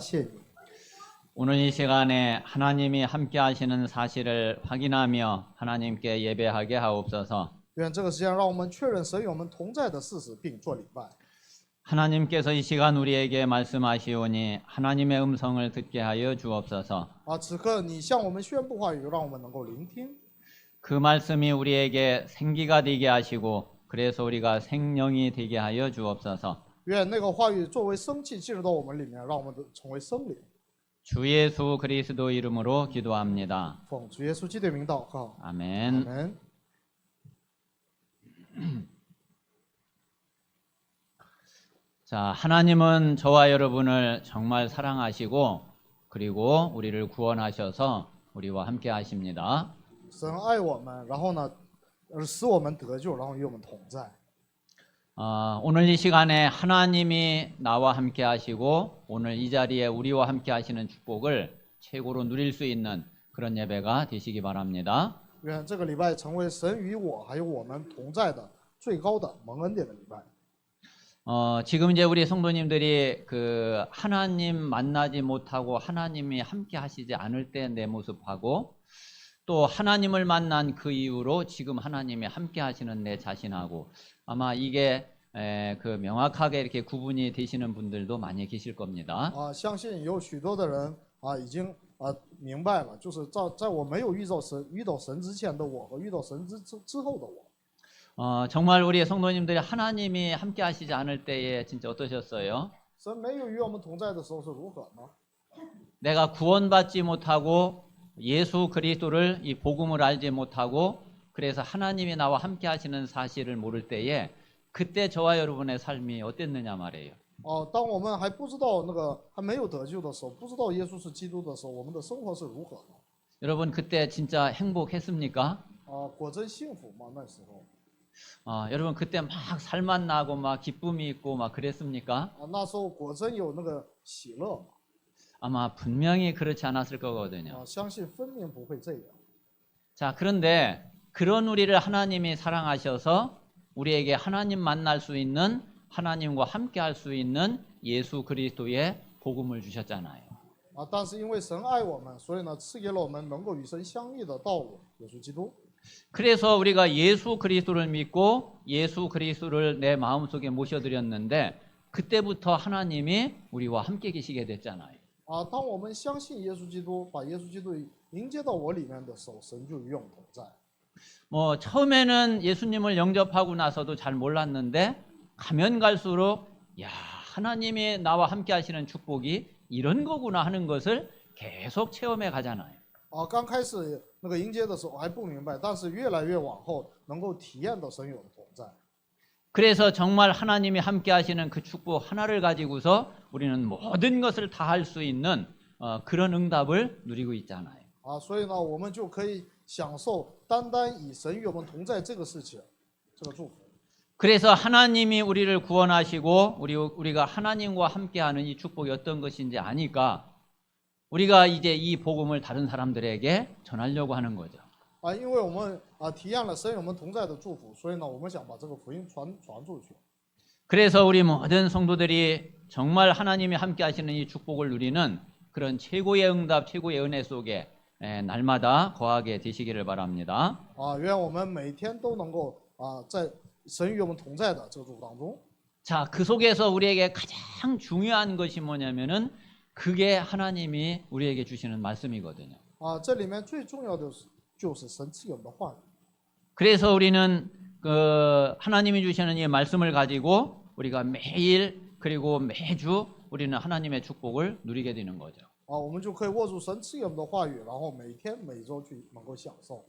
谢你。 오늘 이 시간에 하나님이 함께 하시는 사실을 확인하며 하나님께 예배하게 하옵소서. 愿这个时间让我们确认神与我们同在的事实，并做礼拜。 하나님께서 이 시간 우리에게 말씀하시오니 하나님의 음성을 듣게 하여 주옵소서. 此刻你向我们宣布话语，让我们能够聆听。 그 말씀이 우리에게 생기가 되게 하시고 그래서 우리가 생명이 되게 하여 주옵소서. 愿那个话语作为生气进入到我们里面，让我们成为生灵。 주 예수 그리스도 이름으로 기도합니다. 奉主耶稣基督的名祷告。 아멘. 阿门。 자, 하나님은 저와 여러분을 정말 사랑하시고 그리고 우리를 구원하셔서 우리와 함께 하십니다. 神爱我们，然后呢，使我们得救，然后与我们同在。 오늘 이 시간에 하나님이 나와 함께 하시고 오늘 이 자리에 우리와 함께 하시는 축복을 최고로 누릴 수 있는 그런 예배가 되시기 바랍니다. 愿这个礼拜成为神与我还有我们同在的最高的蒙恩典的礼拜。 지금 이제 우리 성도님들이 그 하나님 만나지 못하고 하나님이 함께 하시지 않을 때 내 모습하고 또 하나님을 만난 그 이후로 지금 하나님이 함께 하시는 내 자신하고 아마 이게 그 명확하게 이렇게 구분이 되시는 분들도 많이 계실 겁니다. 相信有许多的人已经明白了，就是在我没有遇到神之前的我和遇到神之后的我。 정말 우리 성도님들이 하나님이 함께 하시지 않을 때에 진짜 어떠셨어요? 神没有与我们同在的时候是如何呢？ 내가 구원받지 못하고 예수 그리스도를 이 복음을 알지 못하고 그래서 하나님이 나와 함께 하시는 사실을 모를 때에 그때 저와 여러분의 삶이 어땠느냐 말이에요. 当我们还不知道还没有得救的时候，不知道耶稣是基督的时候，我们的生活是如何呢？ 여러분 그때 진짜 행복했습니까? 果真幸福吗？那时候？ 여러분 그때 막 살만 나고 막 기쁨이 있고 막 그랬습니까? 那时候果真有喜乐吗？ 아마 분명히 그렇지 않았을 거거든요. 相信分明不会这样。 자, 그런데 그런 우리를 하나님이 사랑하셔서 우리에게 하나님 만날 수 있는 하나님과 함께 할 수 있는 예수 그리스도의 복음을 주셨잖아요. 但是因为神爱我们，所以呢，赐给了我们能够与神相遇的道路，耶稣基督。 그래서 우리가 예수 그리스도를 믿고 예수 그리스도를 내 마음속에 모셔드렸는데 그때부터 하나님이 우리와 함께 계시게 됐잖아요. 当我们相信耶稣基督，把耶稣基督迎接到我里面的时候，神就与我们同在。 뭐 처음에는 예수님을 영접하고 나서도 잘 몰랐는데 가면 갈수록 야, 하나님이 나와 함께 하시는 축복이 이런 거구나 하는 것을 계속 체험해 가잖아요. 刚开始迎接的时候还不明白，但是越来越往后，能够体验到神与我们同在。 그래서 정말 하나님이 함께 하시는 그 축복 하나를 가지고서 우리는 모든 것을 다 할 수 있는 그런 응답을 누리고 있잖아요. 所以呢，我们就可以享受单单以神与我们同在这个事情，这个祝福。 그래서 하나님이 우리를 구원하시고 우리가 하나님과 함께하는 이 축복이 어떤 것인지 아니까 우리가 이제 이 복음을 다른 사람들에게 전하려고 하는 거죠. 因为我们体验了神与我们同在的祝福，所以呢，我们想把这个福音传出去。 그래서 우리 모든 성도들이 정말 하나님이 함께 하시는 이 축복을 누리는 그런 최고의 응답, 최고의 은혜 속에 날마다 거하게 되시기를 바랍니다. 愿我们每天都能够在神与我们同在的这个祝福当中。 자, 그 속에서 우리에게 가장 중요한 것이 뭐냐면은 그게 하나님이 우리에게 주시는 말씀이거든요. 这里面最重要的就是神赐给我们的话语。 그래서 우리는 그 하나님이 주시는 이 말씀을 가지고 우리가 매일 그리고 매주 우리는 하나님의 축복을 누리게 되는 거죠. 我们就可以握住神赐给我们的话语，然后每天每周去能够享受。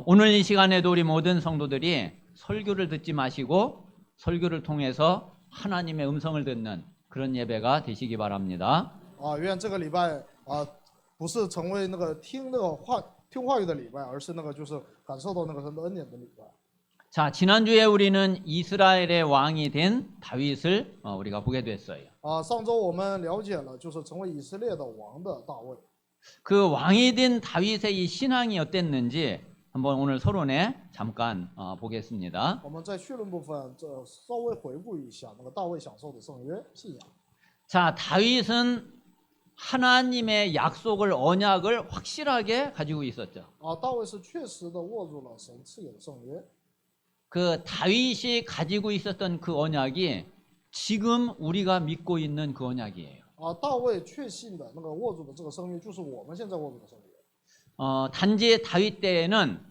오늘 이 시간에도 우리 모든 성도들이 설교를 듣지 마시고 설교를 통해서 하나님의 음성을 듣는 그런 예배가 되시기 바랍니다. 愿这个礼拜不是成为听话语的礼拜，而是就是感受到神的恩典的礼拜。 자, 지난주에 우리는 이스라엘의 왕이 된 다윗을 우리가 보게 됐어요. 上周我们了解了，就是成为以色列的王的大卫。 그 왕이 된 다윗의 이 신앙이 어땠는지 한번 오늘 서론에 잠깐 보겠습니다. 我们在绪论部分稍微回顾一下大卫享受的圣约信仰。 자, 다윗은 하나님의 약속을 언약을 확실하게 가지고 있었죠. 大卫是确实的握住了神赐给的圣约。 그 다윗이 가지고 있었던 그 언약이 지금 우리가 믿고 있는 그 언약이에요. 大卫确信的那个握住的这个圣约，就是我们现在握住的圣约。 단지 다윗 때에는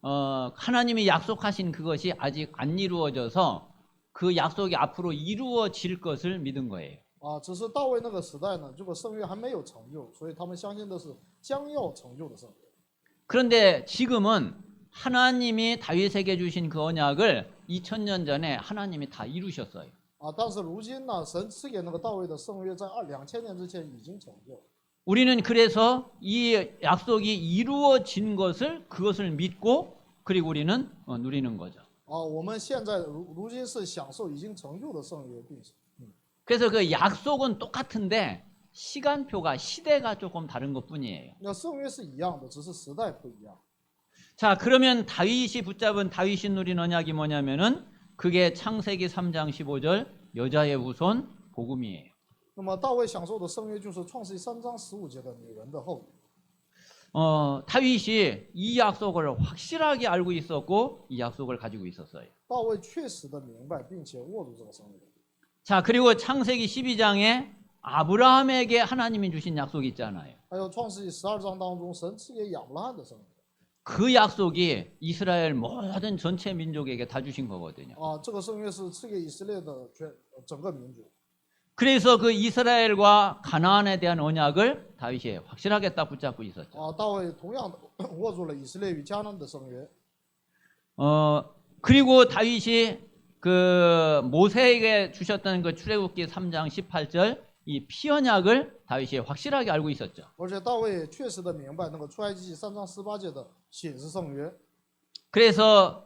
하나님이 약속하신 그것이 아직 안 이루어져서 그 약속이 앞으로 이루어질 것을 믿은 거예요. 只是大卫那个时代呢，这个圣约还没有成就，所以他们相信的是将要成就的圣约。 그런데 지금은 하나님이 다윗에게 주신 그 언약을 2000년 전에 하나님이 다 이루셨어요. 但是如今呢，神赐给那个大卫的圣约，在2000年之前已经成就。 우리는 그래서 이 약속이 이루어진 것을 그것을 믿고 그리고 우리는 누리는 거죠. 我们现在如今是享受已经成就的圣约，并且。 그래서 그 약속은 똑같은데 시간표가 시대가 조금 다른 것뿐이에요. 那圣约是一样的，只是时代不一样。 자, 그러면 다윗이 붙잡은 다윗이 누린 언약이 뭐냐면은 그게 창세기 3장 15절 여자의 후손 복음이에요. 那么大卫享受的圣约就是创世记3章15节的女人的后裔。 다윗이 이 약속을 확실하게 알고 있었고 이 약속을 가지고 있었어요. 大卫确实的明白并且握住这个圣约。 자, 그리고 창세기 12장에 아브라함에게 하나님이 주신 약속이 있잖아요. 还有创世记12章当中，神赐给亚伯拉罕的圣约。 그 약속이 이스라엘 모든 전체 민족에게 다 주신 거거든요. 这个圣约是赐给以色列的整个民族。 그래서 그 이스라엘과 가나안에 대한 언약을 다윗이 확실하게 딱 붙잡고 있었죠. 大卫同样的握住了以色列与迦南的圣约。 그리고 다윗이 그 모세에게 주셨던 그 출애굽기 3장 18절 이 피언약을 다윗이 확실하게 알고 있었죠. 而且大卫确实的明白那个出埃及记3章18节的血是圣约。 그래서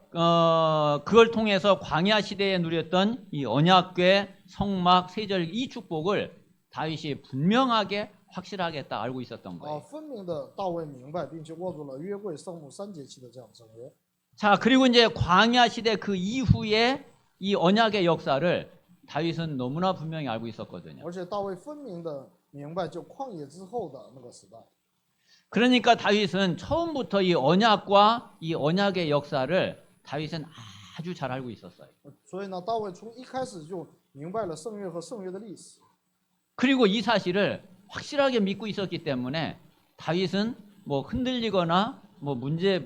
그걸 통해서 광야 시대에 누렸던 이 언약궤, 성막, 세절 이 축복을 다윗이 분명하게 확실하게 딱 알고 있었던 거예요. 分明的大卫明白并且握住了约柜、圣幕3节期的这样的圣约。 자, 그리고 이제 광야 시대 그 이후에 이 언약의 역사를 다윗은 너무나 분명히 알고 있었거든요. 而且大卫分明的明白就旷野之后的那个时代。 그러니까 다윗은 처음부터 이 언약과 이 언약의 역사를 다윗은 아주 잘 알고 있었어요. 所以呢，大卫从一开始就明白了圣约和圣约的历史。 그리고 이 사실을 확실하게 믿고 있었기 때문에 다윗은 뭐 흔들리거나 뭐 문제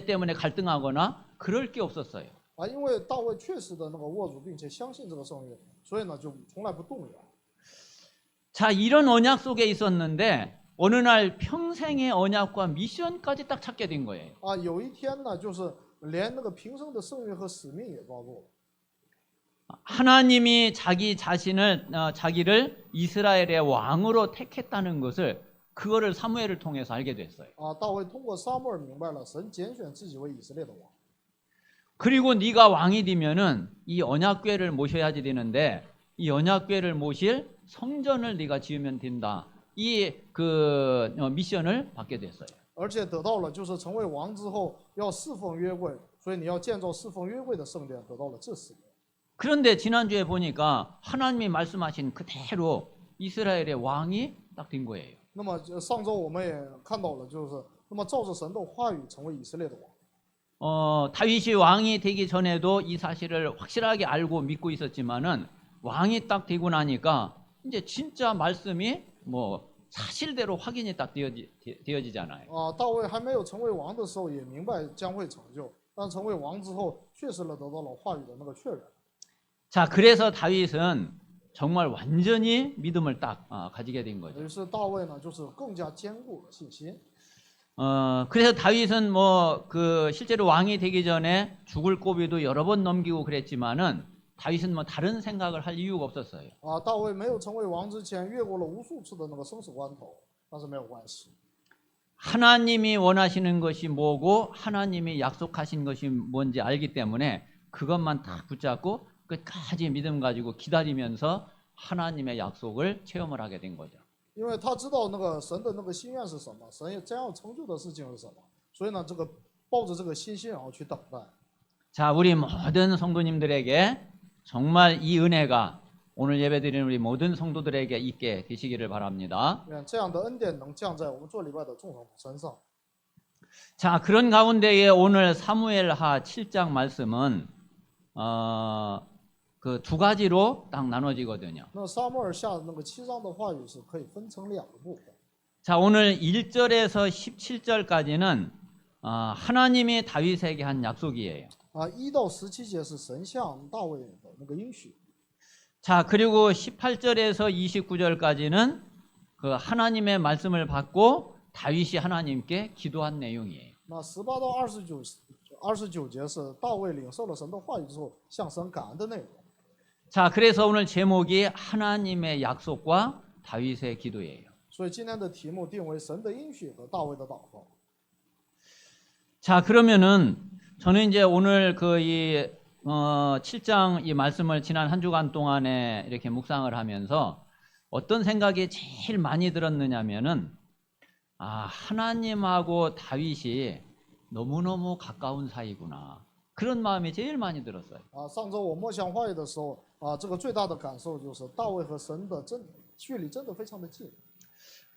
때문에 갈등하거나 그럴 게 없었어요. 因为大卫确实的那个握住并且相信这个圣约，所以呢就从来不动摇。 자, 이런 언약 속에 있었는데 어느 날 평생의 언약과 미션까지 딱 찾게 된 거예요. 有一天呢，就是连那个平生的圣约和使命也抓住了。 하나님이 자기를 이스라엘의 왕으로 택했다는 것을 그거를 사무엘을 통해서 알게 됐어요. 大卫通过撒母耳明白了神拣选自己为以色列的王。 그리고 네가 왕이 되면은 이 언약궤를 모셔야지 되는데 이 언약궤를 모실 성전을 네가 지으면 된다. 이 그 미션을 받게 됐어요. 而且得到了就是成为王之后要侍奉约柜，所以你要建造侍奉约柜的圣殿，得到了这使命。 그런데 지난주에 보니까 하나님이 말씀하신 그대로 이스라엘의 왕이 딱 된 거예요. 那么上周我们也看到了，就是那么照着神的话语成为以色列的王。 다윗이 왕이 되기 전에도 이 사실을 확실하게 알고 믿고 있었지만은 왕이 딱 되고 나니까 이제 진짜 말씀이 뭐 사실대로 확인이 딱 되어지잖아요. 大卫还没有成为王的时候也明白将会成就，但成为王之后确实了得到了话语的那个确认。 자, 그래서 다윗은 정말 완전히 믿음을 딱 가지게 된 거죠. 于是大卫呢就是更加坚固了信心。 그래서 다윗은 뭐 그 실제로 왕이 되기 전에 죽을 고비도 여러 번 넘기고 그랬지만은 다윗은 뭐 다른 생각을 할 이유가 없었어요. 大卫没有成为王之前越过了无数次的那个生死关头，但是没有关系。 하나님이 원하시는 것이 뭐고 하나님이 약속하신 것이 뭔지 알기 때문에 그것만 다 붙잡고 끝까지 믿음 가지고 기다리면서 하나님의 약속을 체험을 하게 된 거죠. 因为他知道那个神的那个心愿是什么，神将要成就的事情是什么，所以呢，这个抱着这个信心然后去等待。 자, 우리 모든 성도님들에게 정말 이 은혜가 오늘 예배드리는 우리 모든 성도들에게 있게 되시기를 바랍니다. 愿这样的恩典能降在我们做礼拜的众圣徒身上。 자, 그런 가운데에 오늘 사무엘하 7장 말씀은 그 두 가지로 딱 나눠지거든요. 那撒母耳下的那个7章的话语是可以分成2个部分。 자, 오늘 1절에서 17절까지는 하나님이 다윗에게 한 약속이에요. 1到17节是神向大卫的那个应许。 자, 그리고 18절에서 29절까지는 그 하나님의 말씀을 받고 다윗이 하나님께 기도한 내용이에요. 那18到29节是大卫领受了神的话语之后向神感恩的内容。 자, 그래서 오늘 제목이 하나님의 약속과 다윗의 기도예요. 所以今天的题目定为神的应许和大卫的祷告。 자, 그러면은 저는 이제 오늘 그 7장 이 말씀을 지난 한 주간 동안에 이렇게 묵상을 하면서 어떤 생각이 제일 많이 들었느냐면은 하나님하고 다윗이 너무너무 가까운 사이구나. 그런 마음이 제일 많이 들었어요. 上周我默想话语的时候这个最大的感受就是大卫和神的距离真的非常的近。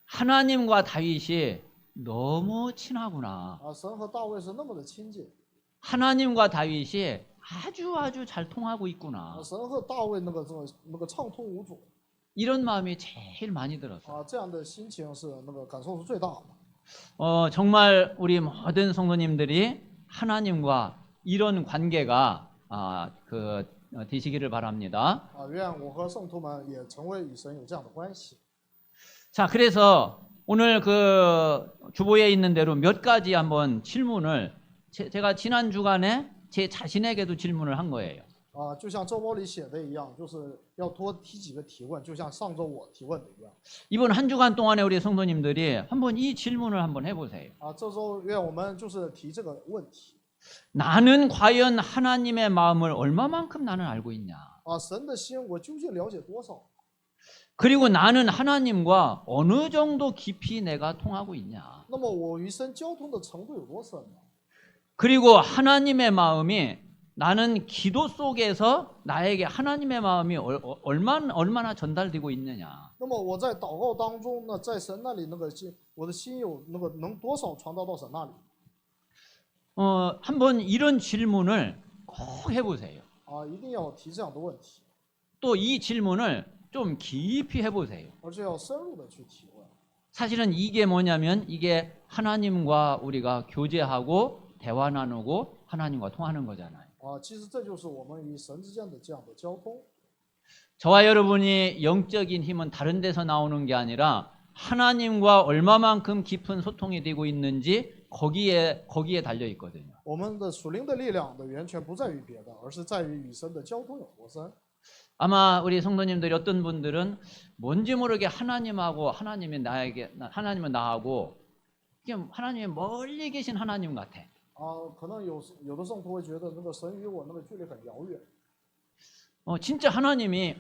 하나님과 다윗이 너무 친하구나. 神和大卫是那么的亲近。 하나님과 다윗이 아주 잘 통하고 있구나. 神和大卫那个畅通无阻。 이런 마음이 제일 많이 들었어요. 这样的心情是那个感受是最大的。 정말 우리 모든 성도님들이 하나님과 이런 관계가 되시기를 바랍니다. 愿我和圣徒们也成为与神有这样的关系。 자, 그래서 오늘 그 주보에 있는 대로 몇 가지 한번 질문을 제가 지난 주간에 제 자신에게도 질문을 한 거예요. 就像周报里写的一样，就是要多提几个提问，就像上周我提问的一样。 이번 한 주간 동안에 우리 성도님들이 한번 이 질문을 한번 해보세요. 这周愿我们就是提这个问题。 나는 과연 하나님의 마음을 얼마만큼 나는 알고 있냐? 神的心我究竟了解多少？ 그리고 나는 하나님과 어느 정도 깊이 내가 통하고 있냐? 那么我与神交通的程度有多深呢？ 그리고 하나님의 마음이 나는 기도 속에서 나에게 하나님의 마음이 얼마나 전달되고 있느냐? 那么我在祷告当中呢，在神那里那个心，我的心有那个能多少传达到神那里？ 한번 이런 질문을 꼭 해보세요. 一定要提这样的问题。 또 이 질문을 좀 깊이 해보세요. 而且要深入的去提问。 사실은 이게 뭐냐면 이게 하나님과 우리가 교제하고 대화 나누고 하나님과 통하는 거잖아요. 其实这就是我们与神之间的这样的交通。 저와 여러분이 영적인 힘은 다른 데서 나오는 게 아니라 하나님과 얼마만큼 깊은 소통이 되고 있는지 거기에 달려 있거든요. 我们的属灵的力量的源泉不在于别的，而是在于与神的交通有多深。 아마 우리 성도님들이 어떤 분들은 뭔지 모르게 하나님은 나하고 하나님이 멀리 계신 하나님 같아. 可能有的圣徒会觉得那个神与我那个距离很遥远。 진짜 하나님이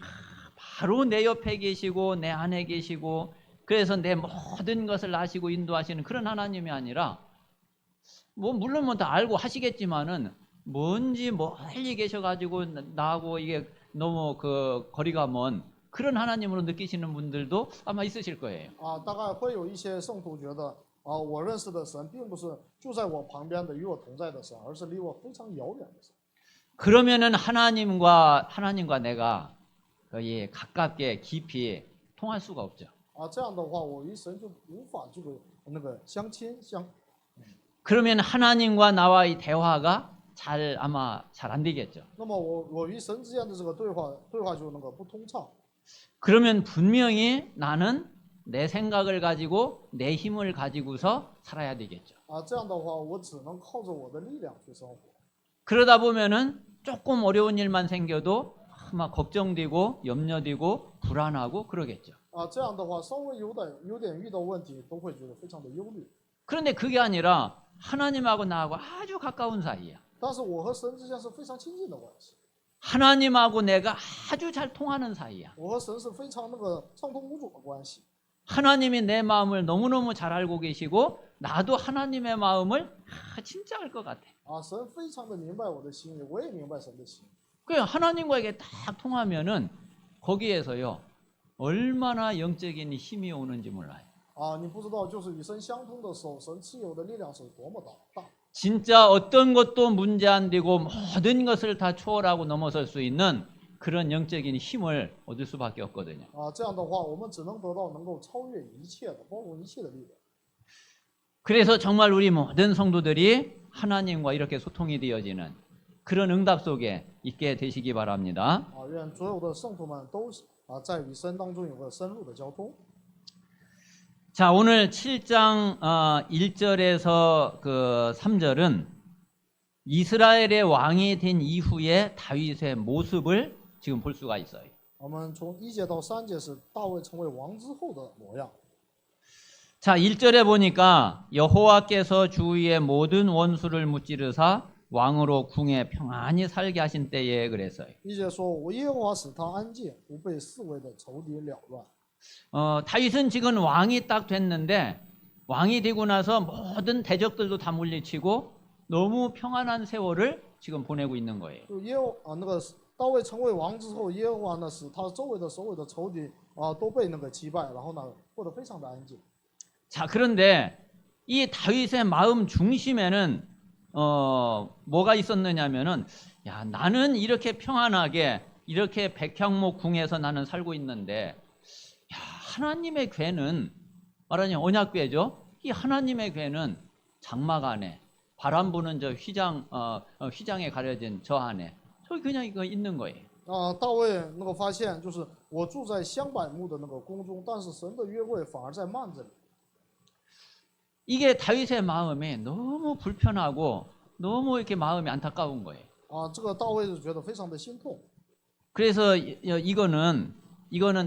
바로 내 옆에 계시고 내 안에 계시고 그래서 내 모든 것을 아시고 인도하시는 그런 하나님이 아니라 물론 다 알고 하시겠지만은 뭔지 멀리 계셔가지고 나하고 이게 너무 그 거리가 먼 그런 하나님으로 느끼시는 분들도 아마 있으실 거예요. 大概会有一些圣徒觉得我认识的神并不是就在我旁边的与我同在的神，而是离我非常遥远的神。 그러면은 하나님과 내가 거의 가깝게 깊이 통할 수가 없죠. 这样的话，我与神就无法这个那个相亲。 그러면 하나님과 나와의 대화가 아마 잘 안 되겠죠. 那么我与神之间的这个对话就那个不通畅。 그러면 분명히 나는 내 생각을 가지고 내 힘을 가지고서 살아야 되겠죠. 这样的话，我只能靠着我的力量去生活。 그러다 보면은 조금 어려운 일만 생겨도 막 걱정되고 염려되고 불안하고 그러겠죠. 这样的话，稍微有点遇到问题，都会觉得非常的忧虑。 그런데 그게 아니라 하나님하고 나하고 아주 가까운 사이야. 但是我和神之间是非常亲近的关系。 하나님하고 내가 아주 잘 통하는 사이야. 我和神是非常那个畅通无阻的关系。 하나님이 내 마음을 너무너무 잘 알고 계시고 나도 하나님의 마음을 진짜 알 것 같아. 神非常的明白我的心意，我也明白神的心意。 그 하나님과 이게 딱 통하면은 거기에서요 얼마나 영적인 힘이 오는지 몰라요. 啊，你不知道，就是与神相通的时候，神赐有的力量是多么大。 진짜 어떤 것도 문제 안 되고 모든 것을 다 초월하고 넘어설 수 있는 그런 영적인 힘을 얻을 수밖에 없거든요. 啊，这样的话，我们只能得到能够超越一切的，包括一切的力量。 그래서 정말 우리 모든 성도들이 하나님과 이렇게 소통이 되어지는 그런 응답 속에 있게 되시기 바랍니다. 啊，愿所有的圣徒们都在与神当中有个深入的交通。 자, 오늘 7장 1절에서 그 3절은 이스라엘의 왕이 된 이후에 다윗의 모습을 지금 볼 수가 있어요. 我们从1节到3节是大卫成为王之后的模样。 자, 1절에 보니까 여호와께서 주위의 모든 원수를 무찌르사 왕으로 궁에 평안히 살게 하신 때에 그랬어요. 1节说：“我耶和华使他安静，不被四围的仇敌扰乱。” 다윗은 지금 왕이 딱 됐는데 왕이 되고 나서 모든 대적들도 다 물리치고 너무 평안한 세월을 지금 보내고 있는 거예요. 就那个大卫成为王之后，耶和华呢使他周围的所有的仇敌都被那个击败，然后呢过得非常的安静。 자, 그런데 이 다윗의 마음 중심에는 뭐가 있었느냐면은 야, 나는 이렇게 평안하게 이렇게 백향목 궁에서 나는 살고 있는데 야, 하나님의 괴는 말하자면 언약궤죠. 이 하나님의 괴는 장막 안에 바람 부는 저 휘장에 가려진 저 안에 저기 그냥 이거 있는 거예요. 大卫那个发现就是我住在香柏木的那个宫中，但是神的约柜反而在幔子里。 이게 다윗의 마음이 너무 불편하고 너무 이렇게 마음이 안타까운 거예요. 这个大卫就觉得非常的心痛。 그래서 이거는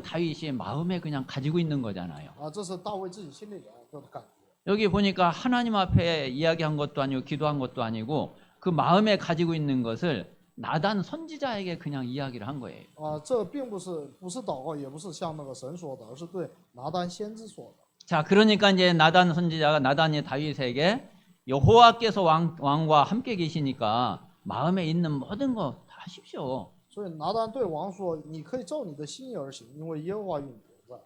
다윗이 마음에 그냥 가지고 있는 거잖아요. 这是大卫自己心里的感觉。 여기 보니까 하나님 앞에 이야기한 것도 아니고 기도한 것도 아니고 그 마음에 가지고 있는 것을 나단 선지자에게 그냥 이야기를 한 거예요. 这并不是祷告，也不是向那个神说的，而是对拿单先知说的。 자, 그러니까 이제 나단 선지자가 나단이 다윗에게 여호와께서 왕과 함께 계시니까 마음에 있는 모든 거 다 하십시오. 所以拿单对王说：“你可以照你的心意而行，因为耶和华与你同在。”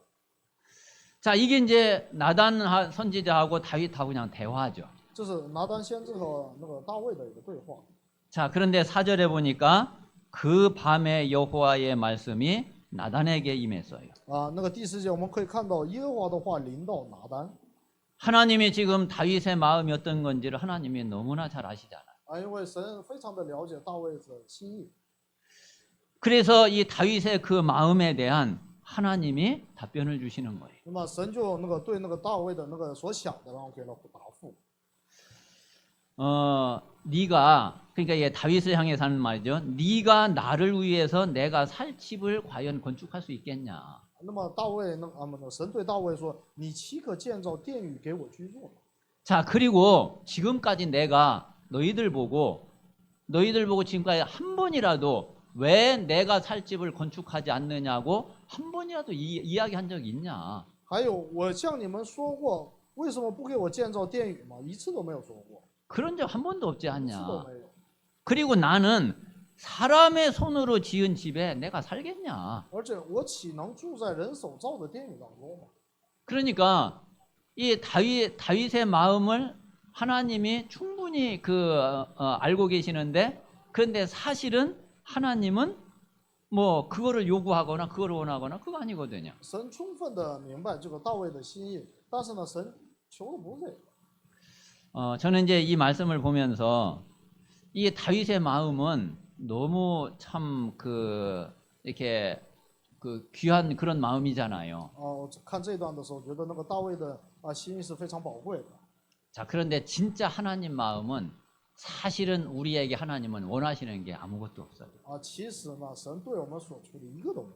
자, 이게 이제 나단 선지자하고 다윗하고 그냥 대화죠. 这是拿单先知和那个大卫的一个对话。 자, 그런데 4절에 보니까 그 밤에 여호와의 말씀이 나단에게 임했어요. 那个第4节我们可以看到耶和华的话临到拿单。 하나님이 지금 다윗의 마음이 어떤 건지를 하나님이 너무나 잘 아시잖아요. 因为神非常的了解大卫的心意。 그래서 이 다윗의 그 마음에 대한 하나님이 답변을 주시는 거예요. 那么神就那个对那个大卫的那个所想的，然后给了答复。 네가 그러니까 얘 다윗을 향해서 하는 말이죠. 네가 나를 위해서 내가 살 집을 과연 건축할 수 있겠냐? 那么大卫神对大卫说：“你岂可建造殿宇给我居住呢？” 자, 그리고 지금까지 내가 너희들 보고 지금까지 한 번이라도 왜 내가 살 집을 건축하지 않느냐고 한 번이라도 이야기한 적이 있냐? 还有我向你们说过，为什么不给我建造殿宇吗？一次都没有说过。 그런 적 한 번도 없지 一次 않냐? 都没有。 그리고 나는 사람의 손으로 지은 집에 내가 살겠냐? 而且我岂能住在人手造的殿宇当中吗？ 그러니까 이 다윗의 마음을 하나님이 충분히 알고 계시는데, 그런데 사실은 하나님은 뭐 그거를 요구하거나 그거를 원하거나 그거 아니거든요. 神充分的明白这个大卫的心意，但是呢，神求的不是这个。 저는 이제 이 말씀을 보면서 이 다윗의 마음은 너무 참 이렇게 귀한 그런 마음이잖아요. 我看这段的时候，觉得那个大卫的心意是非常宝贵的。 자, 그런데 진짜 하나님 마음은 사실은 우리에게 하나님은 원하시는 게 아무것도 없어요. 其实呢，神对我们所求的一个都没有。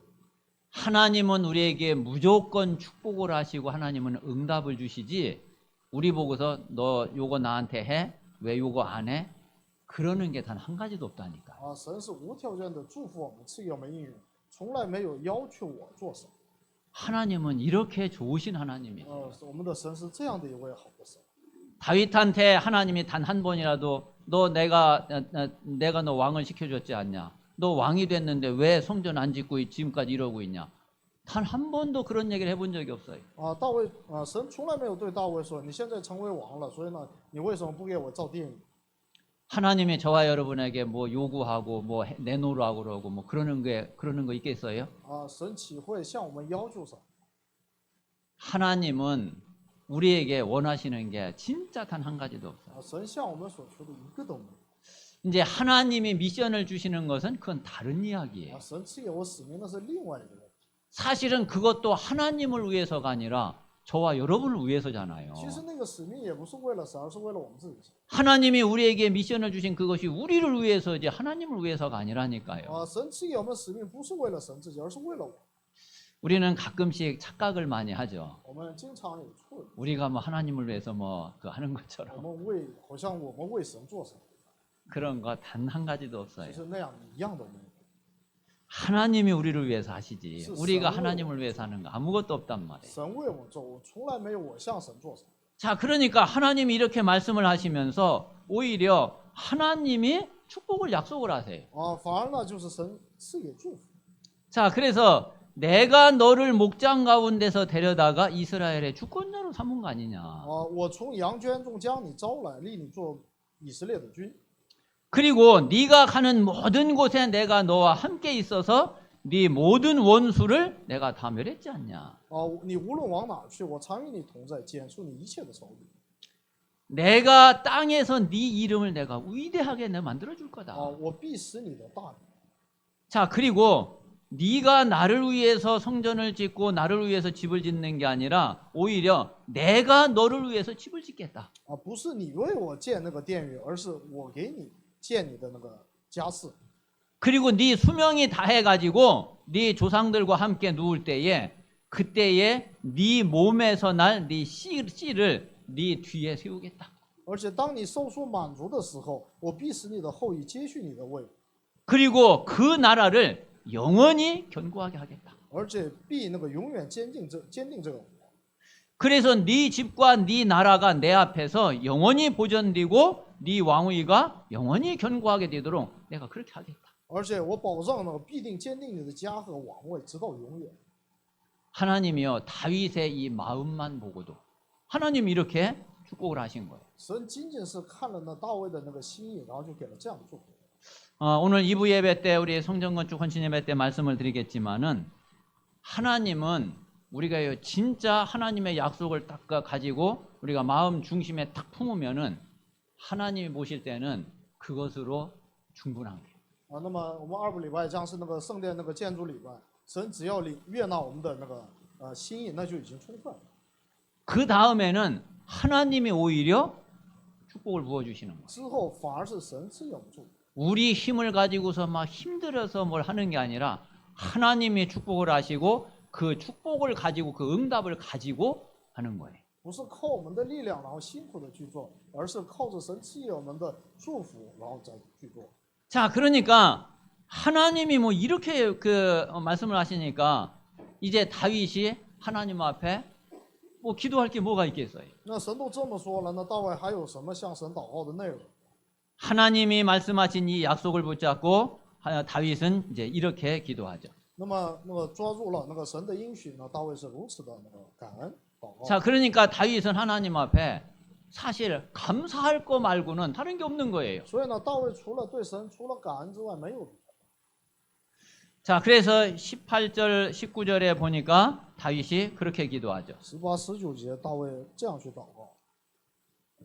하나님은 우리에게 무조건 축복을 하시고 하나님은 응답을 주시지, 우리 보고서 너 요거 나한테 해? 왜 요거 안 해? 그러는 게 단 한 가지도 없다니까. 神是无条件的祝福我们，赐给我们应允，从来没有要求我做什么。 하나님은 이렇게 좋으신 하나님이에요. 我们的神是这样的一位好的神。 다윗한테 하나님이 단 한 번이라도 내가 너 왕을 시켜줬지 않냐? 너 왕이 됐는데 왜 성전 안 짓고 지금까지 이러고 있냐? 단 한 번도 그런 얘기를 해본 적이 없어요. 大卫神从来没有对大卫说，你现在成为王了，所以呢，你为什么不给我造殿宇？ 하나님이 저와 여러분에게 뭐 요구하고 뭐 내놓으라고 그러고 뭐 그러는 거 있겠어요? 神岂会向我们要求什么？ 하나님은 우리에게 원하시는 게 진짜 단 한 가지도 없어요. 神向我们所求的一个都没有。 이제 하나님이 미션을 주시는 것은 그건 다른 이야기예요. 神赐给我使命那是另外一个问题。 사실은 그것도 하나님을 위해서가 아니라 저와 여러분을 위해서잖아요. 其实那个使命也不是为了神，而是为了我们自己。 하나님이 우리에게 미션을 주신 그것이 우리를 위해서지 하나님을 위해서가 아니라니까요. 神赐给我们使命不是为了神自己，而是为了我。 우리는 가끔씩 착각을 많이 하죠. 我们经常有错误， 우리가 뭐 하나님을 위해서 뭐 그 하는 我 것처럼 们好像我们为神做什么， 그런 거 단 한 가지도 其 없어요. 实那样一样都没有。 하나님이 우리를 위해서 하시지 스- 우리가 스- 하나님을 위해서 하는 거 아무것도 없단 말이에요. 神为我们做，我从来没有我向神做什么。 자, 그러니까 하나님이 이렇게 말씀을 하시면서 오히려 하나님이 축복을 약속을 하세요. 反而呢，就是神赐给祝福。 자, 그래서 내가 너를 목장 가운데서 데려다가 이스라엘의 주권자로 삼은 거 아니냐. 我从羊圈中将你招来，立你做以色列的君。 그리고 네가 가는 모든 곳에 내가 너와 함께 있어서 네 모든 원수를 내가 다 멸했지 않냐. 你无论往哪儿去，我常与你同在，剪除你一切的仇敌。 내가 땅에서 네 이름을 내가 위대하게 내가 만들어 줄 거다. 我必使你的大名。 자, 그리고 네가 나를 위해서 성전을 짓고 나를 위해서 집을 짓는 게 아니라 오히려 내가 너를 위해서 집을 짓겠다. 不是你为我建那个殿宇，而是我给你建你的那个家室。 그리고 네 수명이 다해가지고 네 조상들과 함께 누울 때에 그때에 네 몸에서 날 네 씨를 네 뒤에 세우겠다. 而且当你寿数满足的时候，我必使你的后裔接续你的位， 그리고 그 나라를 영원히 견고하게 하겠다. 而且必那个永远坚定这个国。 그래서 네 집과 네 나라가 내 앞에서 영원히 보존되고 네 왕위가 영원히 견고하게 되도록 내가 그렇게 하겠다. 而且我保证呢，必定坚定你的家和王位，直到永远。 하나님이요 다윗의 이 마음만 보고도 하나님이 이렇게 축복을 하신 거예요. 神仅仅是看了那大卫的那个心意，然后就给了这样的祝福。 오늘 2부 예배 때 우리 성전건축 헌신 예배 때 말씀을 드리겠지만은 하나님은 우리가 진짜 하나님의 약속을 딱 가지고 우리가 마음 중심에 딱 품으면은 하나님이 보실 때는 그것으로 충분한 거예요. 那么我们2部礼拜将是那个圣殿那个建筑礼拜，神只要悦纳我们的那个心意，那就已经充分了。 그 다음에는 하나님이 오히려 축복을 부어주시는 거예요. 之后反而是神赐给我们祝福。 우리 힘을 가지고서 막 힘들어서 뭘 하는 게 아니라 하나님이 축복을 하시고 그 축복을 가지고 그 응답을 가지고 하는 거예요. 不是靠我们的力量，然后辛苦的去做，而是靠着神赐给我们的祝福，然后再去做。 자, 그러니까 하나님이 뭐 이렇게 말씀을 하시니까 이제 다윗이 하나님 앞에 뭐 기도할 게 뭐가 있겠어요? 那神都这么说了，那大卫还有什么向神祷告的内容？ 하나님이 말씀하신 이 약속을 붙잡고 다윗은 이제 이렇게 기도하죠. 那么抓住了那个神的应许呢？大卫是如此的那个感恩祷告。 자, 그러니까 다윗은 하나님 앞에 사실 감사할 거 말고는 다른 게 없는 거예요. 所以呢，大卫除了对神除了感恩之外，没有别的。 자, 그래서 18절, 19절에 보니까 다윗이 그렇게 기도하죠. 18、19节，大卫这样去祷告：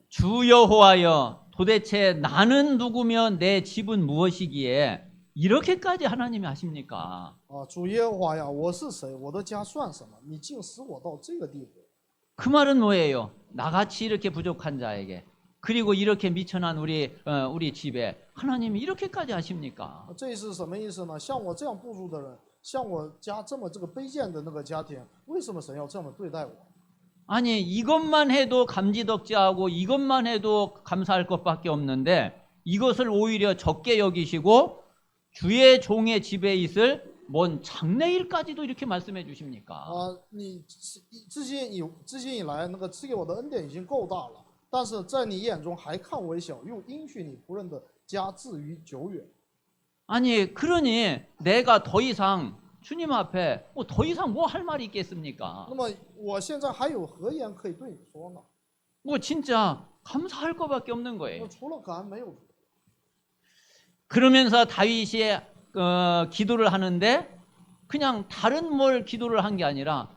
주 여호와여, 도대체 나는 누구며 내 집은 무엇이기에 이렇게까지 하나님이 하십니까? 主耶和华呀，我是谁？我的家算什么？你竟使我到这个地步。 그 말은 뭐예요? 나같이 이렇게 부족한 자에게 그리고 이렇게 미천한 우리 집에 하나님이 이렇게까지 하십니까? 这是什么意思呢？像我这样不足的人，像我家这么卑贱的那个家庭，为什么神要这么对待我？ 아니 이것만 해도 감지덕지하고 이것만 해도 감사할 것밖에 없는데 이것을 오히려 적게 여기시고 주의 종의 집에 있을 뭔 장래일까지도 이렇게 말씀해 주십니까? 你至今以来那个赐给我的恩典已经够大了，但是在你眼中还看为小，又应许你仆人的家至于久远。 아니 그러니 내가 더 이상 주님 앞에 뭐 더 이상 뭐 할 말이 있겠습니까? 那么我现在还有何言可以对你说呢？ 뭐 진짜 감사할 것밖에 없는 那 거예요. 除了感恩没有。 그러면서 다윗이 기도를 하는데 그냥 다른 뭘 기도를 한 게 아니라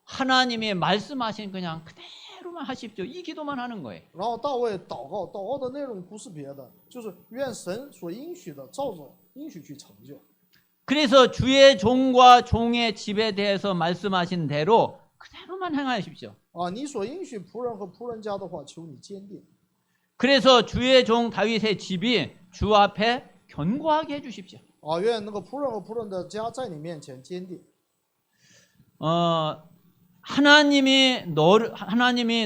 하나님이 말씀하신 그냥 그대로만 하십시오. 이 기도만 하는 거예요. 然后大卫祷告的内容不是别的，就是愿神所应许的照着应许去成就。 그래서 주의 종과 종의 집에 대해서 말씀하신 대로 그대로만 행하십시오. 啊，你所应许仆人和仆人家的话，求你坚定。 그래서 주의 종 다윗의 집이 주 앞에 견고하게 해주십시오. 啊，愿那个仆人和仆人的家在你面前坚定。 하나님이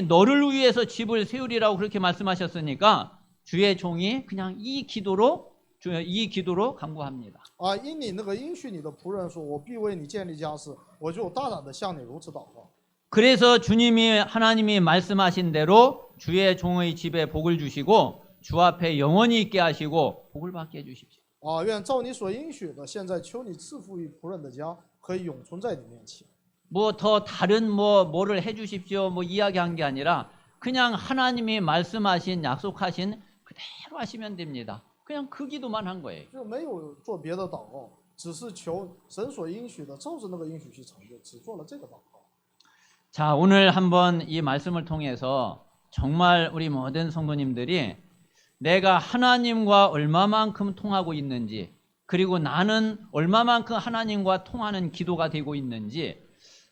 너를 위해서 집을 세우리라고 그렇게 말씀하셨으니까 주의 종이 그냥 이 기도로 간구합니다. 啊，因你那个应许你的仆人说，我必为你建立家室，我就大胆的向你如此祷告。 그래서 하나님이 말씀하신 대로 주의 종의 집에 복을 주시고 주 앞에 영원히 있게 하시고 복을 받게 해주십시오. 啊，愿照你所应许的，现在求你赐福于仆人的家，可以永存在你面前。 뭐 더 다른 뭐를 해주십시오 뭐 이야기한 게 아니라 그냥 하나님이 말씀하신 약속하신 그대로 하시면 됩니다. 그냥 그 기도만 한 거예요. 就没有做别的祷告，只是求神所应许的，照着那个应许去成就，只做了这个祷告。 자, 오늘 한번 이 말씀을 통해서 정말 우리 모든 성도님들이 내가 하나님과 얼마만큼 통하고 있는지 그리고 나는 얼마만큼 하나님과 통하는 기도가 되고 있는지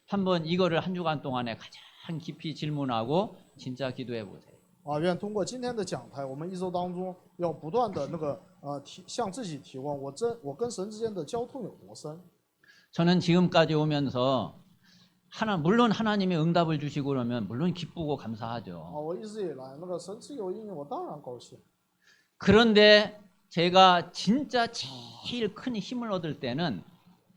한번 이거를 한 주간 동안에 가장 깊이 질문하고 진짜 기도해 보세요. 啊，愿通过今天的讲台，我们一周当中要不断的那个向自己提问，我跟神之间的交通有多深？ 저는 지금까지 오면서 물론 하나님이 응답을 주시고 그러면 물론 기쁘고 啊， 감사하죠. 我一直以来那个神赐有应允，我当然高兴。 그런데 제가 진짜 제일 큰 힘을 얻을 때는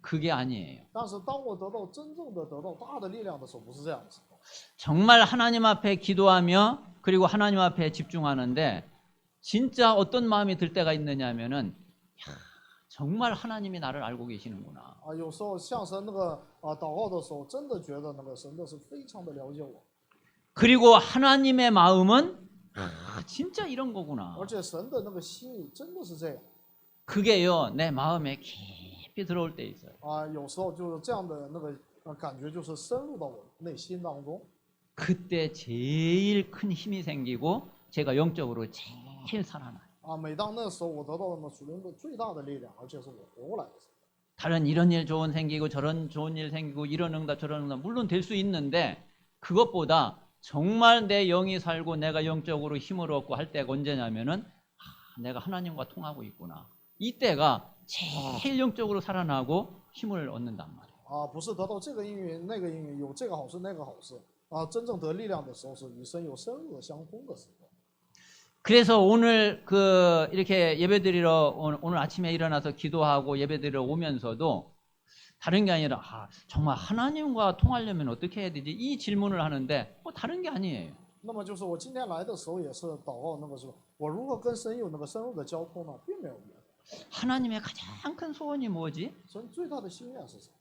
그게 아니에요. 但是当我真正的得到大的力量的时候，不是这样子的。 정말 하나님 앞에 기도하며 그리고 하나님 앞에 집중하는데 진짜 어떤 마음이 들 때가 있느냐면은 정말 하나님이 나를 알고 계시는구나. 啊，有时候向神那个祷告的时候，真的觉得那个神的是非常的了解我， 그리고 하나님의 마음은 진짜 이런 거구나. 而且神的那个心意真的是这样。 그게요 내 마음에 깊이 들어올 때 있어요. 啊，有时候就是这样的那个感觉，就是深入到我内心当中。 그때 제일 큰 힘이 생기고 제가 영적으로 제일 살아나요. 啊，每当那时候我得到那属灵的最大的力量，而且是我活过来的时候。 다른 이런 일 좋은 생기고 저런 좋은 일 생기고 이런 응답 저런 응답 물론 될 수 있는데 그것보다 정말 내 영이 살고 내가 영적으로 힘을 얻고 할 때가 언제냐면은 내가 하나님과 통하고 있구나. 이때가 제일 영적으로 살아나고 힘을 얻는단 말이에요. 啊，不是得到这个应允那个应允，有这个好事那个好事啊，真正得力量的时候是与神有深入的相通的时候。 그래서 오늘 이렇게 예배드리러 오늘 아침에 일어나서 기도하고 예배드리러 오면서도 다른 게 아니라 정말 하나님과 통하려면 어떻게 해야 되지? 이 질문을 하는데 다른 게 아니에요. 那么就是我今天来的时候也是祷告那个时候，我如何跟神有那个深入的交通呢？并没有别的。 하나님의 가장 큰 소원이 뭐지? 神最大的心愿是什么？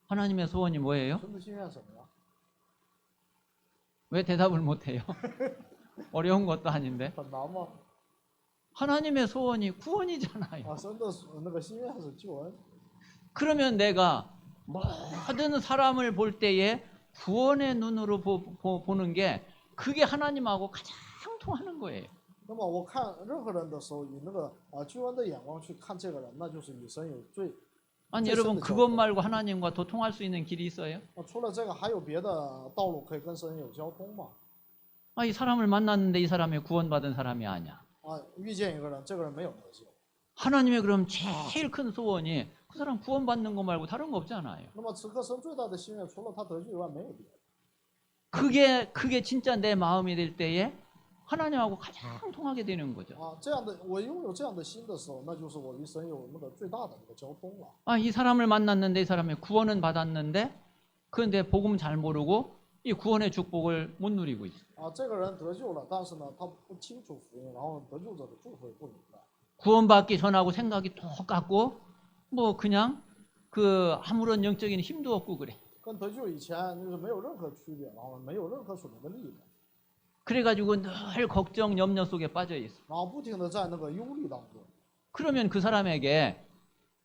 하나님의 소원이 뭐예요? 神的心愿是什么呀？ 왜 대답을 못해요? 어려운 것도 아닌데. 很难吗？ 하나님의 소원이 구원이잖아요. 啊，神的那个心愿是救恩。 그러면 내가 모든 사람을 볼 때에 구원의 눈으로 보는 게 그게 하나님하고 가장 통하는 거예요. 那么我看任何人的时候，以那个救恩的眼光去看这个人，那就是与神有最 아니 여러분 그것 말고 하나님과 더 통할 수 있는 길이 있어요? 除了这个，还有别的道路可以跟神有交通吗？ 이 사람을 만났는데 이 사람이 구원받은 사람이 아니야. 啊，遇见一个人，这个人没有得救。 하나님의 그럼 제일 큰 소원이 그 사람 구원받는 거 말고 다른 거 없잖아요. 那么此刻神最大的心愿，除了他得救以外，没有别的。 그게 진짜 내 마음이 될 때에 하나님하고 가장 통하게 되는 거죠. 啊，这样的我拥有这样的心的时候，那就是我与神有那个最大的那个交通了。 이 사람을 만났는데 이 사람이 구원은 받았는데 그런데 복음 잘 모르고 이 구원의 축복을 못 누리고 있어. 啊，这个人得救了，但是呢，他不清楚福音，然后得救者的祝福也不明白。 구원받기 전하고 생각이 똑같고 뭐 그냥 그 아무런 영적인 힘도 없고 그래. 跟得救以前就是没有任何区别，然后没有任何属灵的力量， 그래가지고 늘 걱정 염려 속에 빠져 있어. 然后不停的在那个忧虑当中。 그러면 그 사람에게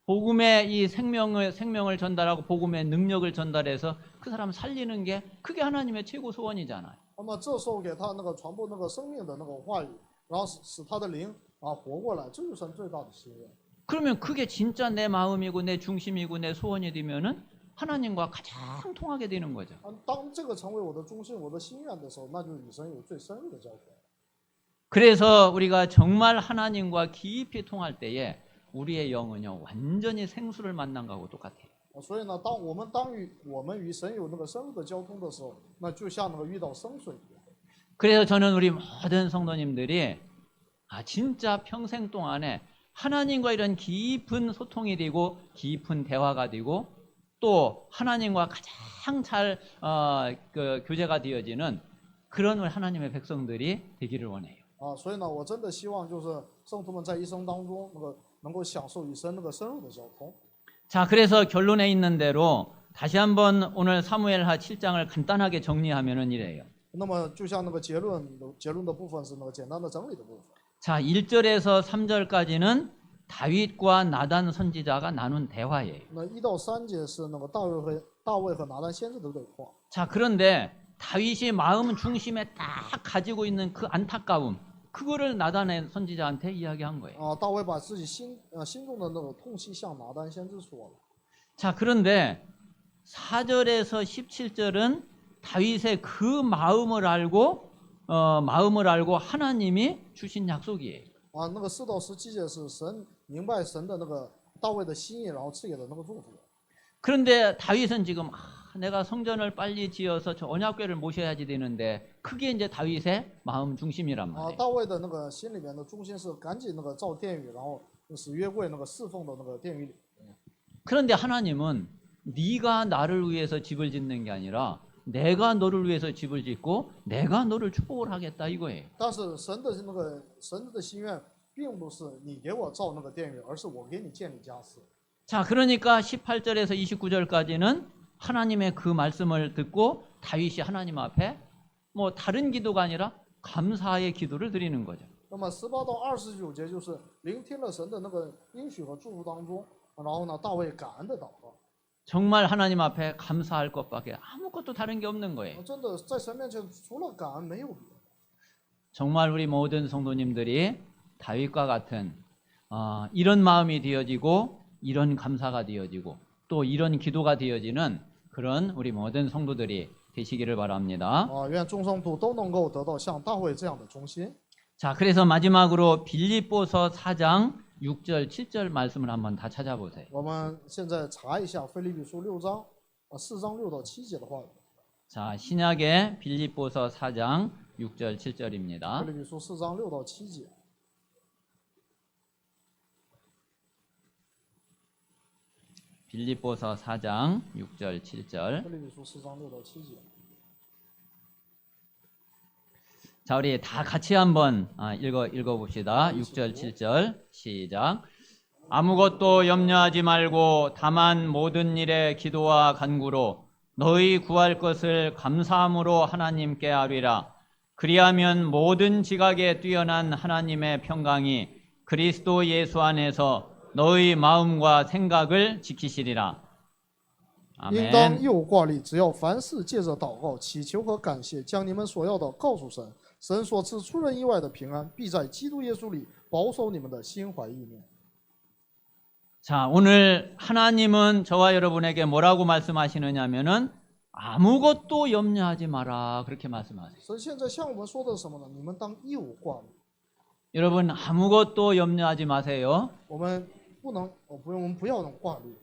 복음의 이 생명을 전달하고 복음의 능력을 전달해서 그 사람 살리는 게 그게 하나님의 최고 소원이잖아요. 那么这时候给他那个传播那个生命的那个话语，然后使他的灵活过来，这就是神最大的心愿。 그러면 그게 진짜 내 마음이고 내 중심이고 내 소원이 되면은 하나님과 가장 통하게 되는 거죠. 当这个成为我的中心、我的心愿的时候，那就与神有最深入的交通。 그래서 우리가 정말 하나님과 깊이 통할 때에 우리의 영은요 완전히 생수를 만난 거하고 똑같아요. 所以呢，我们与神有那个深入的交通的时候，那就像那个遇到生水一样。 그래서 저는 우리 모든 성도님들이 진짜 평생 동안에 하나님과 이런 깊은 소통이 되고 깊은 대화가 되고 또 하나님과 가장 잘 교제가 되어지는 그런 하나님의 백성들이 되기를 원해요. 所以呢，我真的希望就是圣徒们在一生当中能够享受与神那个深入的交通。 자, 그래서 결론에 있는 대로 다시 한번 오늘 사무엘하 7장을 간단하게 정리하면은 이래요. 那么就像那个结论的部分是那个简单的整理的部分。 자, 1절에서 3절까지는 다윗과 나단 선지자가 나눈 대화예요. 那1到3节是那个大卫和拿单先知的对话。 자, 그런데 다윗이 마음 중심에 딱 가지고 있는 그 안타까움, 그거를 나단의 선지자한테 이야기한 거예요. 大卫把自己心中的那种痛惜向拿单先知说了。 자, 그런데 4절에서 17절은 다윗의 그 마음을 알고 하나님이 주신 약속이에요. 那个4到17节是神明白神的那个大卫的心意，然后赐给的那个祝福。 그런데 다윗은 지금 내가 성전을 빨리 지어서 저 언약궤를 모셔야지 되는데 그게 이제 다윗의 마음 중심이란 말이에요. 大卫的那个心里面的中心是赶紧那个造殿宇，然后使约柜那个侍奉的那个殿宇里。 그런데 하나님은 네가 나를 위해서 집을 짓는 게 아니라 내가 너를 위해서 집을 짓고 내가 너를 축복을 하겠다 이거예요. 但是神的心愿并不是你给我造那个殿宇，而是我给你建立家室。 자, 그러니까 18절에서 29절까지는 하나님의 그 말씀을 듣고 다윗이 하나님 앞에 뭐 다른 기도가 아니라 감사의 기도를 드리는 거죠. 那么18到29节就是聆听了神的那个应许和祝福当中，然后呢，大卫感恩的祷告。 정말 하나님 앞에 감사할 것밖에 아무것도 다른 게 없는 거예요. 真的在神面前除了感恩没有别的。 정말 우리 모든 성도님들이 다윗과 같은 이런 마음이 되어지고 이런 감사가 되어지고 또 이런 기도가 되어지는 그런 우리 모든 성도들이 되시기를 바랍니다. 愿众圣徒都能够得到像大卫这样的忠心。 자, 그래서 마지막으로 빌립보서 4장 6절, 7절 말씀을 한번 다 찾아보세요. 我们现在查一下腓立比书4章6到7节的话语。 자, 신약의 빌립보서 4장 6절, 7절입니다. 腓立比书4章6到7节。 빌립보서 4장 6절, 7절. 腓立比书4章6到7节。 자, 우리 다 같이 한번 읽어봅시다. 6절, 7절 시작. 아무것도 염려하지 말고 다만 모든 일에 기도와 간구로 너희 구할 것을 감사함으로 하나님께 아뢰라. 그리하면 모든 지각에 뛰어난 하나님의 평강이 그리스도 예수 안에서 너희 마음과 생각을 지키시리라. 应当一无挂虑，只要凡事借着祷告、祈求和感谢，将你们所要的告诉神。神所赐出人意外的平安，必在基督耶稣里保守你们的心怀意念。 자, 오늘 하나님은 저와 여러분에게 뭐라고 말씀하시느냐면은 아무것도 염려하지 마라 그렇게 말씀하세요. 神现在向我们说的是什么呢？你们当一无挂虑。 여러분 아무것도 염려하지 마세요. 我们不要挂虑。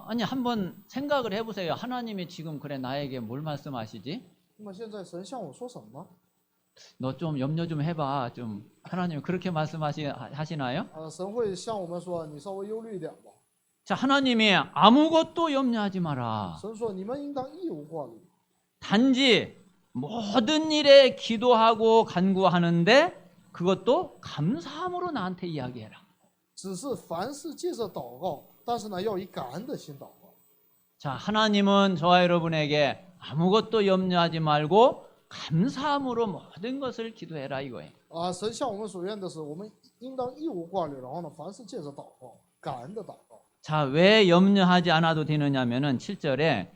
아니 한번 생각을 해보세요. 하나님이 지금 그래 나에게 뭘 말씀하시지? 那么现在神向我说什么？ 너 좀 염려 좀 해봐. 좀 하나님 그렇게 말씀하시나요? 神会向我们说，你稍微忧虑一点吧。 자, 하나님이 아무것도 염려하지 마라. 神说，你们应当一无挂虑。 단지 모든 일에 기도하고 간구하는데 그것도 감사함으로 나한테 이야기해라. 只是凡事借着祷告，但是呢，要以感恩的心祷告。 자, 하나님은 저와 여러분에게 아무것도 염려하지 말고 감사함으로 모든 것을 기도해라 이거예요. 神向我们所愿的是，我们应当一无挂虑，然后呢，凡事借着祷告，感恩的祷告。 자, 왜 염려하지 않아도 되느냐면은 7절에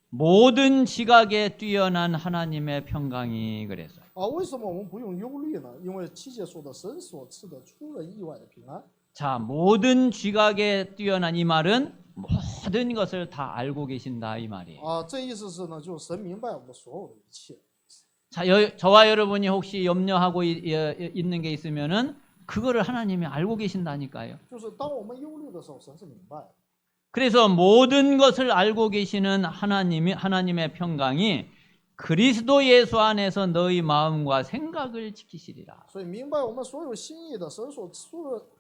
모든 지각에 뛰어난 하나님의 평강이 그랬어요. 为什么我们不用忧虑呢？因为7节说的神所赐的出人意外的平安。 자, 모든 지각에 뛰어난 이 말은 모든 것을 다 알고 계신다 이 말이에요. 这意思是呢，就是神明白我们所有的一切。 자, 저와 여러분이 혹시 염려하고 있는 게 있으면은 그거를 하나님이 알고 계신다니까요. 就是当我们忧虑的时候，神是明白的。 그래서 모든 것을 알고 계시는 하나님의 평강이 그리스도 예수 안에서 너희 마음과 생각을 지키시리라. 所以明白我们所有心意的神所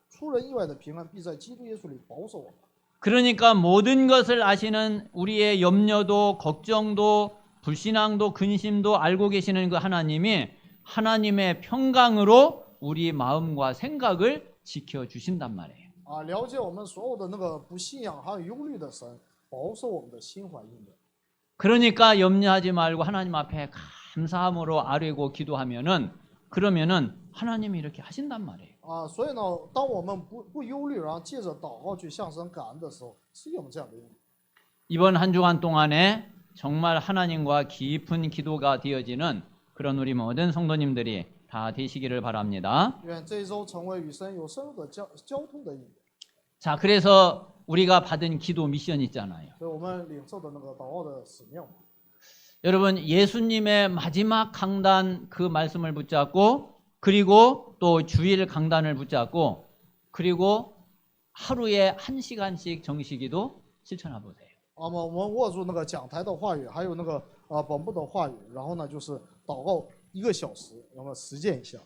出人意外的平安，必在基督耶稣里保守我们。 그러니까 모든 것을 아시는 우리의 염려도 걱정도 불신앙도 근심도 알고 계시는 그 하나님이 하나님의 평강으로 우리 마음과 생각을 지켜주신단 말이에요. 了解我们所有的那个不信仰还有忧虑的神，保守我们的心怀意念。 그러니까 염려하지 말고 하나님 앞에 감사함으로 아뢰고 기도하면은 그러면은 하나님이 이렇게 하신단 말이에요. 所以呢，当我们不忧虑，然后借着祷告去向神感恩的时候，是有这样的应许。 이번 한 주간 동안에 정말 하나님과 깊은 기도가 되어지는 그런 우리 모든 성도님들이 다 되시기를 바랍니다. 愿这一周成为与神有深入的交通的应许。 자, 그래서 우리가 받은 기도 미션 있잖아요. 所以我们领受的那个祷告的使命。 여러분, 예수님의 마지막 강단 그 말씀을 붙잡고 그리고 또 주일 강단을 붙잡고 그리고 하루에 1시간씩 정식기도 실천해 보세요. 我们握住那个讲台的话语，还有那个本部的话语，然后呢就是祷告1个小时，然后实践一下。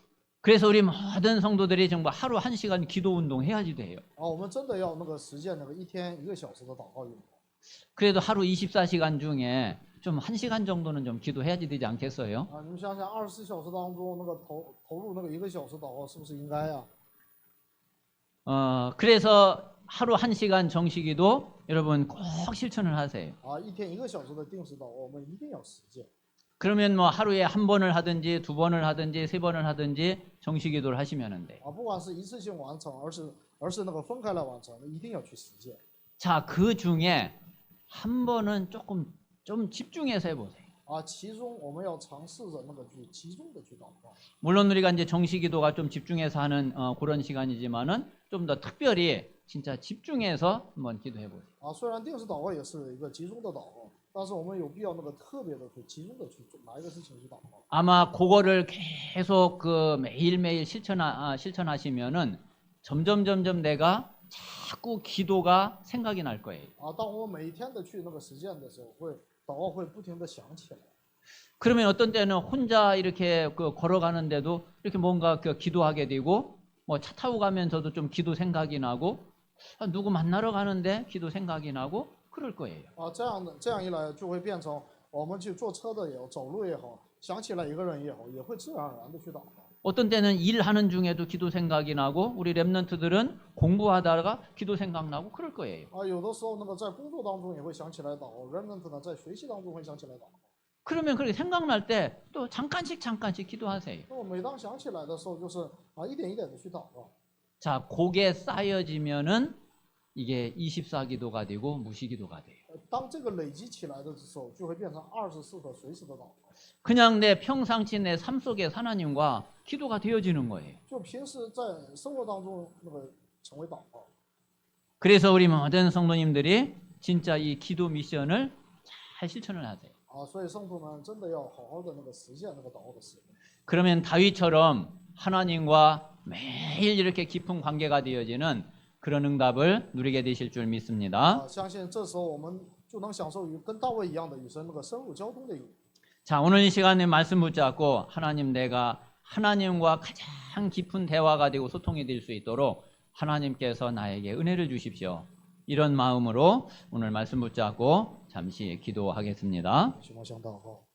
그래서 우리 모든 성도들이 정말 하루 1시간 기도 운동 해야지 돼요. 我们真的要那个实践那个一天1个小时的祷告运动。 그래도 하루 24시간 중에 좀 1시간 정도는 좀 기도해야지 되지 않겠어요? 你们想想，24小时当中那个投入那个1个小时祷告，是不是应该呀？ 그래서 하루 1시간 정식기도 여러분 꼭 실천을 하세요. 一天1个小时的定时祷告，我们一定要实践。 그러면 뭐 하루에 1번을 하든지 2번을 하든지 3번을 하든지 정식기도를 하시면 돼요. 不管是一次性完成，而是那个分开来完成，一定要去实践。 자, 그 중에 한 번은 조금 좀 집중해서 해보세요. 其中我们要尝试着那个去集中的去祷告。 물론 우리가 이제 정식기도가 좀 집중해서 하는 그런 시간이지만은 좀 더 특별히 진짜 집중해서 한번 기도해 보세요. 虽然定时祷告也是一个集中的祷告，但是我们有必要那个特别的去集中的去做哪一个事情去祷告。 아마 그거를 계속 그 매일매일 실천하시면은 점점 내가 자꾸 기도가 생각이 날 거예요. 当我们每一天的去那个实践的时候，祷告会不停的想起来。 그러면 어떤 때는 혼자 이렇게 걸어가는데도 이렇게 뭔가 기도하게 되고 뭐 차 타고 가면서도 좀 기도 생각이 나고 누구 만나러 가는데 기도 생각이 나고 그럴 거예요. 这样一来就会变成我们去坐车的也好，走路也好，想起来一个人也好，也会自然而然的去祷告。 어떤 때는 일하는 중에도 기도 생각이 나고 우리 랩런트들은 공부하다가 기도 생각 나고 그럴 거예요. 有的时候那个在工作当中也会想起来祷告 ，remnant 呢在学习当中会想起来祷告。 그러면 그렇게 생각날 때 또 잠깐씩 기도하세요. 那么每当想起来的时候，就是一点一点的去祷告。 자, 그게 쌓여지면은 이게 24기도가 되고 무시기도가 돼요. 当这个累积起来的时候，就会变成24个随时的祷告。 그냥 내 평상시 내 삶 속에 하나님과 기도가 되어지는 거예요. 就平时在生活当中那个成为祷告。 그래서 우리 모든 성도님들이 진짜 이 기도 미션을 잘 실천을 하세요. 所以圣徒们真的要好好的那个实现那个祷告的使命。 그러면 다윗처럼 하나님과 매일 이렇게 깊은 관계가 되어지는 그런 응답을 누리게 되실 줄 믿습니다. 相信这时候我们就能享受跟大卫一样的与神那个深入交通的应许。 자, 오늘 이 시간에 말씀 붙잡고 하나님 내가 하나님과 가장 깊은 대화가 되고 소통이 될 수 있도록 하나님께서 나에게 은혜를 주십시오. 이런 마음으로 오늘 말씀 붙잡고 잠시 기도하겠습니다. 希望相祷告。